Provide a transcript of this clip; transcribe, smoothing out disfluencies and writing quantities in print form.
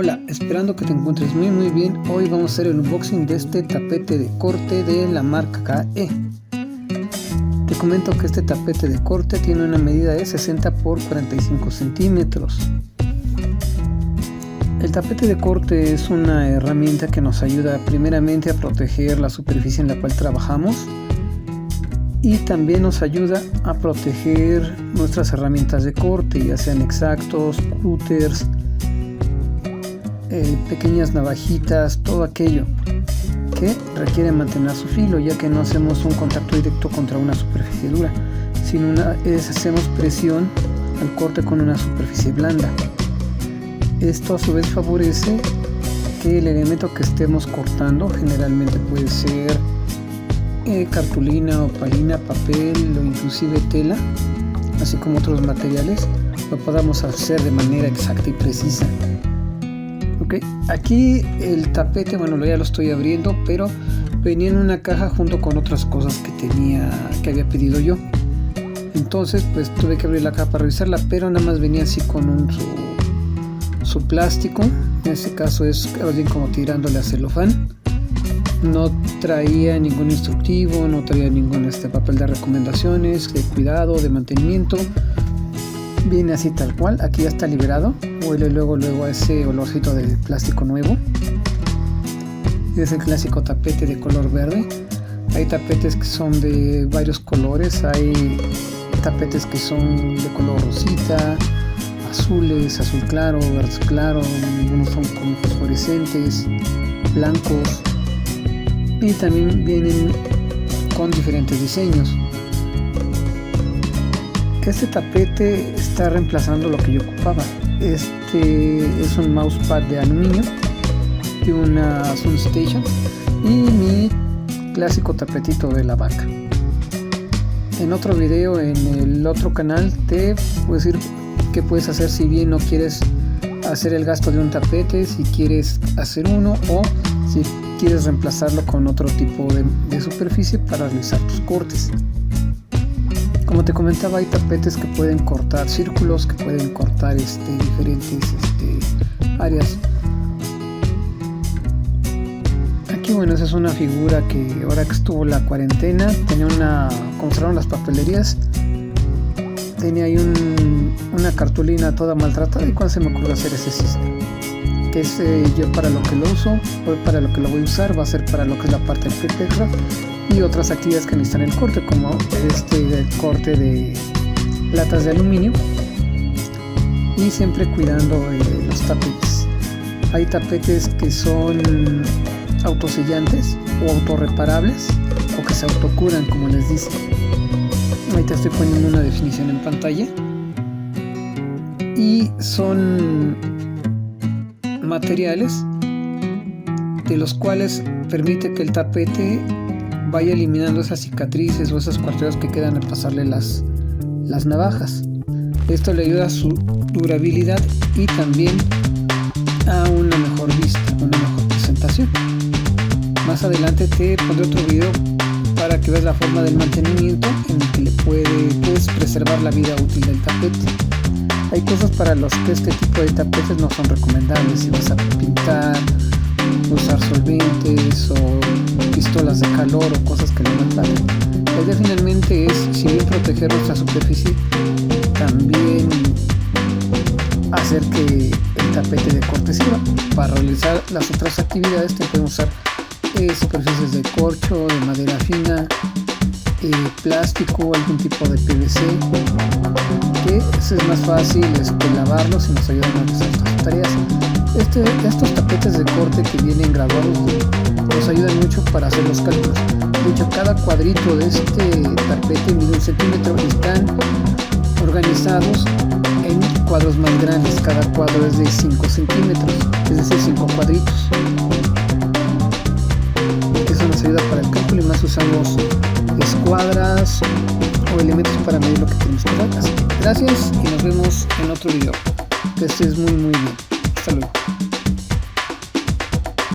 Hola, esperando que te encuentres muy bien. Hoy vamos a hacer el unboxing de este tapete de corte de la marca KE. Te comento que este tapete de corte tiene una medida de 60 por 45 centímetros. El tapete de corte es una herramienta que nos ayuda primeramente a proteger la superficie en la cual trabajamos y también nos ayuda a proteger nuestras herramientas de corte, ya sean exactos, cúters, pequeñas navajitas, todo aquello que requiere mantener su filo, ya que no hacemos un contacto directo contra una superficie dura, sino hacemos presión al corte con una superficie blanda. Esto a su vez favorece que el elemento que estemos cortando, generalmente puede ser cartulina, opalina, papel o inclusive tela, así como otros materiales, lo podamos hacer de manera exacta y precisa. Okay. Aquí el tapete, bueno, ya lo estoy abriendo, pero venía en una caja junto con otras cosas que había pedido yo. Entonces pues tuve que abrir la caja para revisarla, pero nada más venía así con su plástico. En este caso es alguien como tirándole a celofán. No traía ningún instructivo, no traía ningún papel de recomendaciones, de cuidado, de mantenimiento. Viene así tal cual, aquí ya está liberado. Huele luego a ese olorcito del plástico nuevo. Es el clásico tapete de color verde. Hay tapetes que son de varios colores, hay tapetes que son de color rosita, azules, azul claro, verde claro, algunos son como fosforescentes, blancos, y también vienen con diferentes diseños. Este tapete está reemplazando lo que yo ocupaba. Este es un mousepad de aluminio y una Sunstation y mi clásico tapetito de la vaca. En otro video en el otro canal te puedo decir qué puedes hacer si bien no quieres hacer el gasto de un tapete, si quieres hacer uno o si quieres reemplazarlo con otro tipo de superficie para realizar tus cortes. Como te comentaba, hay tapetes que pueden cortar círculos, que pueden cortar diferentes áreas. Aquí, bueno, esa es una figura que ahora que estuvo la cuarentena, tenía como cerraron las papelerías, tenía ahí una cartulina toda maltratada, y cuando se me ocurrió hacer ese sistema, que es yo para lo que lo uso, hoy para lo que lo voy a usar, va a ser para lo que es la parte del papercraft y otras actividades que necesitan el corte, como el corte de latas de aluminio, y siempre cuidando los tapetes. Hay tapetes que son autosellantes o autorreparables o que se autocuran, como les dicen. Ahorita estoy poniendo una definición en pantalla, y son materiales de los cuales permite que el tapete vaya eliminando esas cicatrices o esas cuarteras que quedan al pasarle las navajas. Esto le ayuda a su durabilidad y también a una mejor vista, una mejor presentación. Más adelante te pondré otro video para que veas la forma del mantenimiento en el que le puedes preservar la vida útil del tapete. Hay cosas para los que este tipo de tapetes no son recomendables. Si vas a pintar, usar solventes o pistolas de calor o cosas que no maltraten. La idea finalmente es, si bien proteger nuestra superficie, también hacer que el tapete de corte sirva. Para realizar las otras actividades te pueden usar superficies de corcho, de madera fina, plástico, algún tipo de PVC, que es más fácil lavarlos y nos ayudan a realizar estas tareas. Estos tapetes de corte que vienen graduados nos ayudan mucho para hacer los cálculos. De hecho, cada cuadrito de este tapete mide 1 centímetro y están organizados en cuadros más grandes. Cada cuadro es de 5 centímetros, es decir, 5 cuadritos. Eso nos ayuda para el cálculo, y más usamos escuadras o elementos para medir lo que tenemos que hacer. Así que gracias y nos vemos en otro video. Que estés muy bien. Hasta luego.